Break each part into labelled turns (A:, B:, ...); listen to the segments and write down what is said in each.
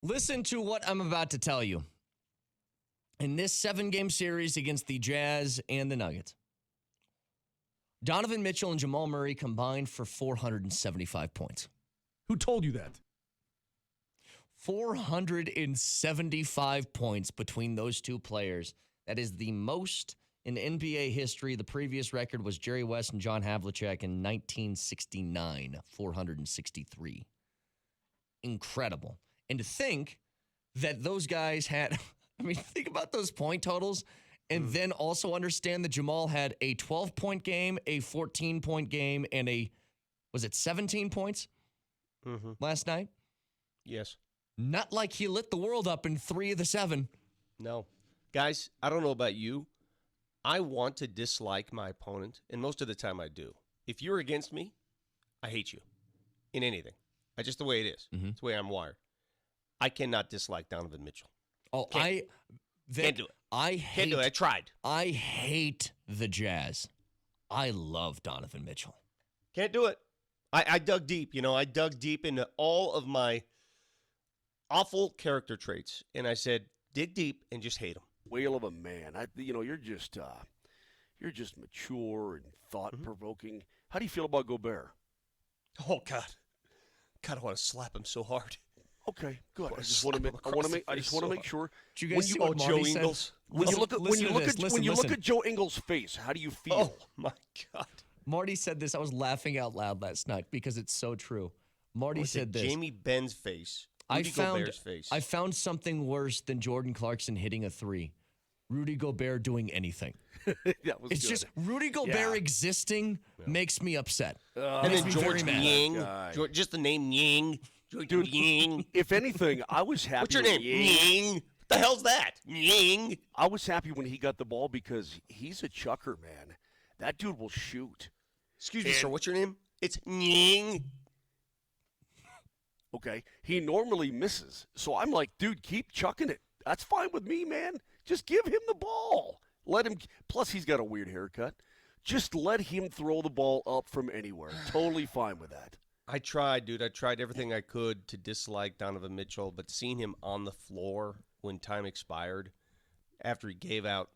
A: Listen to what I'm about to tell you. In this 7-game series against the Jazz and the Nuggets, Donovan Mitchell and Jamal Murray combined for 475 points.
B: Who told you that?
A: 475 points between those two players. That is the most in NBA history. The previous record was Jerry West and John Havlicek in 1969, 463. Incredible. And to think that those guys had, think about those point totals and then also understand that Jamal had a 12-point game, a 14-point game, and was it 17 points last night?
C: Yes.
A: Not like he lit the world up in 3 of the 7.
C: No. Guys, I don't know about you. I want to dislike my opponent, and most of the time I do. If you're against me, I hate you in anything. That's just the way it is. It's the way I'm wired. I cannot dislike Donovan Mitchell.
A: Oh,
C: can't do it. Can't do it. I tried.
A: I hate the Jazz. I love Donovan Mitchell.
C: Can't do it. I dug deep. I dug deep into all of my awful character traits, and I said, dig deep and just hate him.
D: Whale of a man. You're just mature and thought-provoking. How do you feel about Gobert?
C: Oh God, I want to slap him so hard.
D: Okay, good. I just want to make sure.
A: Did you guys see what
C: Joe
A: Marty said?
C: Ingles?
D: When you look at Joe Ingles' face, how do you feel?
C: Oh my God.
A: Marty said this. I was laughing out loud last night because it's so true. Marty said this.
C: Jamie Ben's face. Rudy Gobert's face.
A: I found something worse than Jordan Clarkson hitting a 3. Rudy Gobert doing anything.
D: That was
A: It's
D: good.
A: just Rudy Gobert existing makes me upset.
C: And
A: Makes
C: then
A: me
C: George
A: very mad.
C: Ying. Just the name Ying. Dude, Ying.
D: If anything, I was happy.
C: What's your name? Ying. What the hell's that? Ying.
D: I was happy when he got the ball because he's a chucker, man. That dude will shoot.
C: Excuse me, sir. What's your name? It's Ying.
D: Okay. He normally misses. So I'm like, dude, keep chucking it. That's fine with me, man. Just give him the ball. Let him. Plus, he's got a weird haircut. Just let him throw the ball up from anywhere. Totally fine with that.
C: I tried, dude. I tried everything I could to dislike Donovan Mitchell, but seeing him on the floor when time expired, after he gave up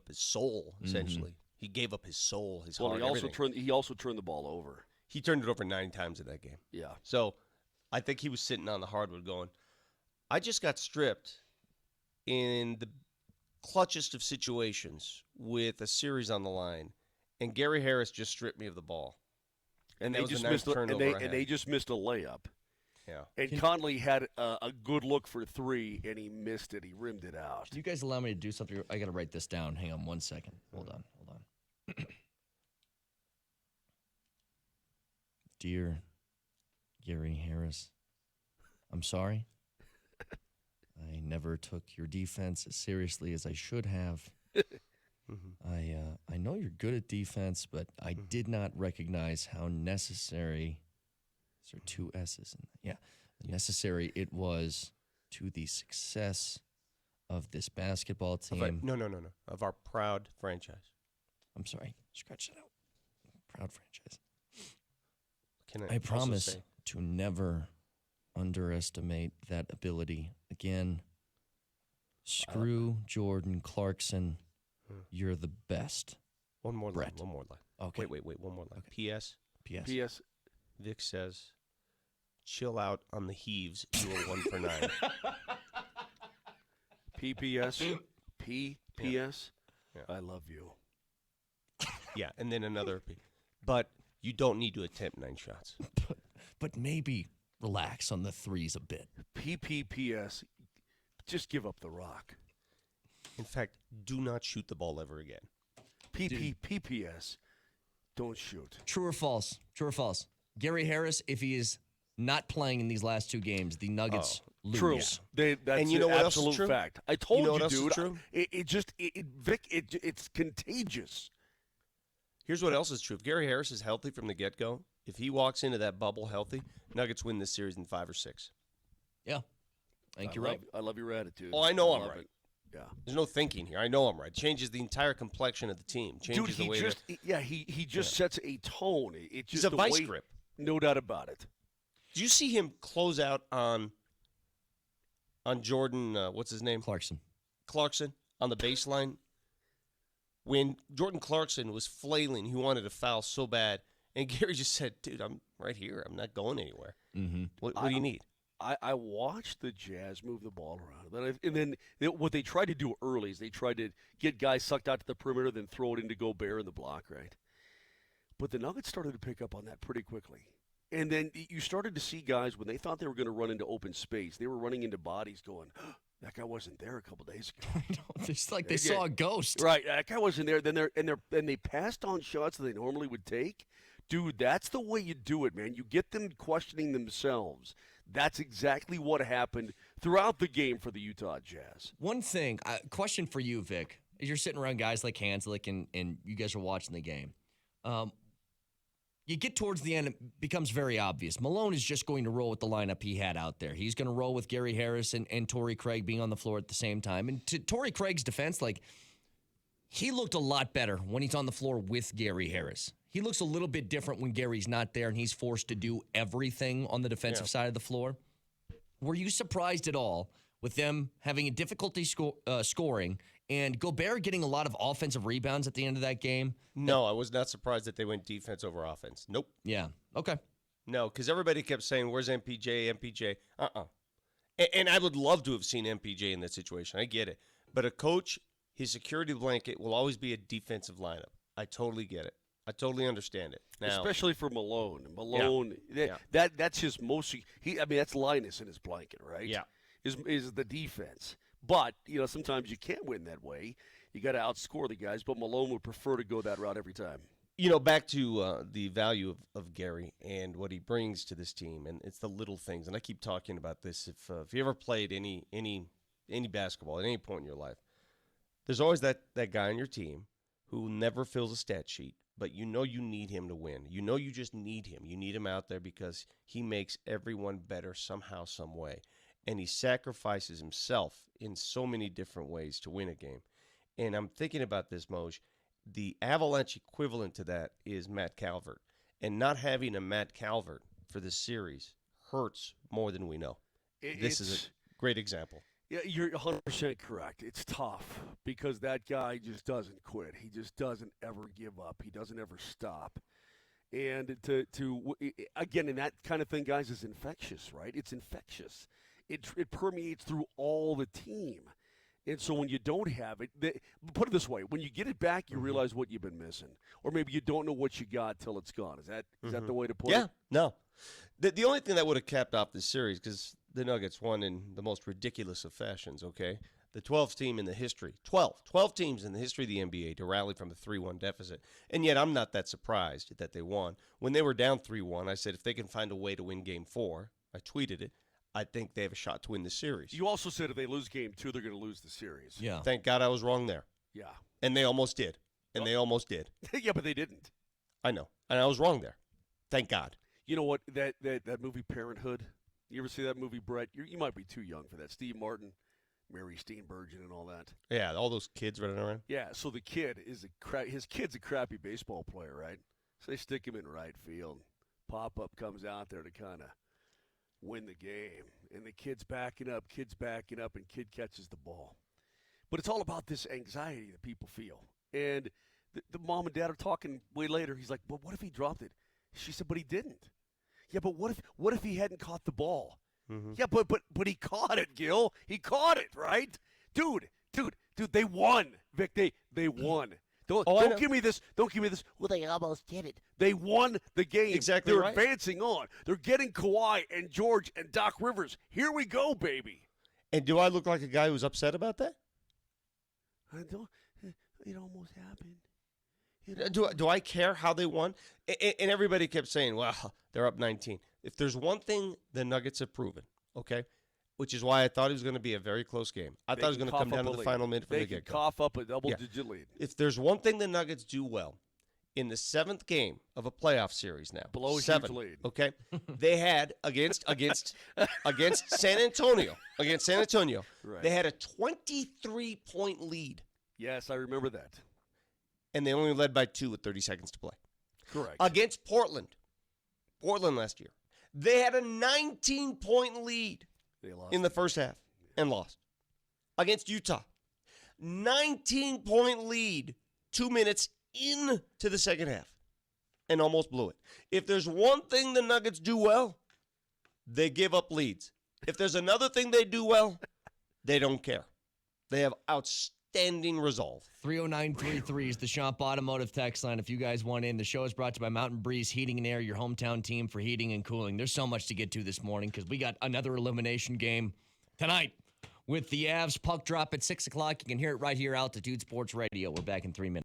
C: his soul, essentially. He gave up his soul, his heart, everything.
D: He also turned the ball over.
C: He turned it over 9 times in that game.
D: Yeah.
C: So I think he was sitting on the hardwood going, I just got stripped in the clutchest of situations with a series on the line, and Gary Harris just stripped me of the ball.
D: And
C: that
D: they
C: was
D: just
C: the ninth
D: missed
C: turnover
D: they just missed a layup.
C: Yeah.
D: And Conley had a good look for 3, and he missed it. He rimmed it out.
A: Can you guys allow me to do something? I got to write this down. Hang on 1 second. Hold on. Dear Gary Harris, I'm sorry. I never took your defense as seriously as I should have. I know you're good at defense, but I did not recognize how necessary. Is there 2 S's in that? Yeah. Necessary it was to the success of this basketball team.
C: No. Of our proud franchise.
A: I'm sorry. Scratch that out. Proud franchise.
C: Can
A: I promise to never underestimate that ability again. Screw Jordan Clarkson. You're the best.
C: One more
A: Brett.
C: line.
A: Okay.
C: Wait. One more line.
A: Okay.
D: P.S.
C: Vic says, chill out on the heaves. You were 1 for 9.
D: P.P.S. P.P.S.
C: Yeah.
D: I love you.
C: Yeah, and then another P. But you don't need to attempt 9 shots.
A: But maybe relax on the threes a bit.
D: P.P.P.S. Just give up the rock.
C: In fact, do not shoot the ball ever again.
D: P.P.P.S. Don't shoot.
A: True or false? True or false? Gary Harris, if he is not playing in these last 2 games, the Nuggets lose.
D: True. That's
C: And you know
D: an
C: what else is
D: absolute
C: true?
D: fact. I told
C: You know what else is
D: dude.
C: true?
D: Vic, it's contagious.
C: Here's what else is true. If Gary Harris is healthy from the get-go, if he walks into that bubble healthy, Nuggets win this series in 5 or 6.
A: Yeah. I think you're right.
D: I love your attitude.
C: Oh, I know I'm
D: love
C: right.
D: it. Yeah.
C: There's no thinking here. I know I'm right. Changes the entire complexion of the team. Changes the way
D: he just sets a tone. It's just
C: He's a vice grip.
D: No doubt about it.
C: Did you see him close out on on Jordan, what's his name?
A: Clarkson
C: on the baseline. When Jordan Clarkson was flailing, he wanted to foul so bad. And Gary just said, dude, I'm right here. I'm not going anywhere.
A: Mm-hmm.
C: What do you need?
D: I watched the Jazz move the ball around. And then what they tried to do early is they tried to get guys sucked out to the perimeter, then throw it into Gobert in the block, right? But the Nuggets started to pick up on that pretty quickly. And then you started to see guys, when they thought they were going to run into open space, they were running into bodies going, that guy wasn't there a couple days ago.
A: It's like they saw a ghost.
D: Right, that guy wasn't there. Then they passed on shots that they normally would take. Dude, that's the way you do it, man. You get them questioning themselves. That's exactly what happened throughout the game for the Utah Jazz.
A: One thing, question for you, Vic. As you're sitting around guys like Hanslick and you guys are watching the game, you get towards the end, it becomes very obvious. Malone is just going to roll with the lineup he had out there. He's going to roll with Gary Harris and Torrey Craig being on the floor at the same time. And to Torrey Craig's defense, he looked a lot better when he's on the floor with Gary Harris. He looks a little bit different when Gary's not there and he's forced to do everything on the defensive side of the floor. Were you surprised at all with them having a difficulty scoring and Gobert getting a lot of offensive rebounds at the end of that game?
C: No, I was not surprised that they went defense over offense. Nope.
A: Yeah. Okay.
C: No, because everybody kept saying, where's MPJ, MPJ? And I would love to have seen MPJ in that situation. I get it. But a coach, his security blanket will always be a defensive lineup. I totally get it. I totally understand it. Now,
D: especially for Malone. That's his most. That's Linus in his blanket, right?
C: Yeah,
D: is the defense. But sometimes you can't win that way. You got to outscore the guys. But Malone would prefer to go that route every time.
C: Back to the value of Gary and what he brings to this team, and it's the little things. And I keep talking about this. If you ever played any basketball at any point in your life, there's always that guy on your team who never fills a stat sheet. But you need him to win. You just need him. You need him out there because he makes everyone better somehow, some way. And he sacrifices himself in so many different ways to win a game. And I'm thinking about this, Moj. The Avalanche equivalent to that is Matt Calvert. And not having a Matt Calvert for this series hurts more than we know. This is a great example.
D: Yeah, you're 100% correct. It's tough because that guy just doesn't quit. He just doesn't ever give up. He doesn't ever stop. And again, and that kind of thing, guys, is infectious, right? It's infectious. It permeates through all the team. And so when you don't have it, put it this way, when you get it back, you realize what you've been missing. Or maybe you don't know what you got till it's gone. Is that the way to put it?
C: Yeah, no. The only thing that would have capped off this series, because the Nuggets won in the most ridiculous of fashions, okay? The 12th team in the history, 12 teams in the history of the NBA to rally from a 3-1 deficit. And yet I'm not that surprised that they won. When they were down 3-1, I said if they can find a way to win Game 4, I tweeted it, I think they have a shot to win the series.
D: You also said if they lose Game 2, they're going to lose the series.
A: Yeah.
C: Thank God I was wrong there.
D: Yeah.
C: And they almost did. And they almost did.
D: Yeah, but they didn't.
C: I know. And I was wrong there. Thank God.
D: You know what? That movie Parenthood, you ever see that movie, Brett? You might be too young for that. Steve Martin, Mary Steenburgen, and all that.
C: Yeah, all those kids running around.
D: Yeah, so the kid his kid's a crappy baseball player, right? So they stick him in right field. Pop-up comes out there to kind of win the game. And the kid's backing up, and kid catches the ball. But it's all about this anxiety that people feel. And the mom and dad are talking way later. He's like, but what if he dropped it? She said, but he didn't. Yeah, but what if he hadn't caught the ball? Mm-hmm. Yeah, but he caught it, Gil. He caught it, right? Dude, they won. Vic, they won. Don't give me this. Don't give me this. Well, they almost did it. They won the game.
C: Exactly.
D: They're
C: right.
D: advancing on. They're getting Kawhi and George and Doc Rivers. Here we go, baby.
C: And do I look like a guy who's upset about that?
D: It almost happened.
C: Do I care how they won? And everybody kept saying, well, they're up 19. If there's one thing the Nuggets have proven, okay, which is why I thought it was going to be a very close game. I thought it was going to come down to the final minute from the get-go.
D: They can cough up a double-digit lead.
C: If there's one thing the Nuggets do well, in the 7th game of a playoff series now,
D: below a huge lead,
C: okay, they had against San Antonio, right. They had a 23-point lead.
D: Yes, I remember that.
C: And they only led by 2 with 30 seconds to play.
D: Correct.
C: Against Portland last year, they had a 19-point lead in the first half. and lost. Against Utah, 19-point lead, 2 minutes into the second half, and almost blew it. If there's one thing the Nuggets do well, they give up leads. If there's another thing they do well, they don't care. They have outstanding resolve.
A: 30933 is the Shop Automotive text line. If you guys want in, the show is brought to you by Mountain Breeze Heating and Air, your hometown team for heating and cooling. There's so much to get to this morning because we got another elimination game tonight with the Avs. Puck drop at 6 o'clock. You can hear it right here, Altitude Sports Radio. We're back in 3 minutes.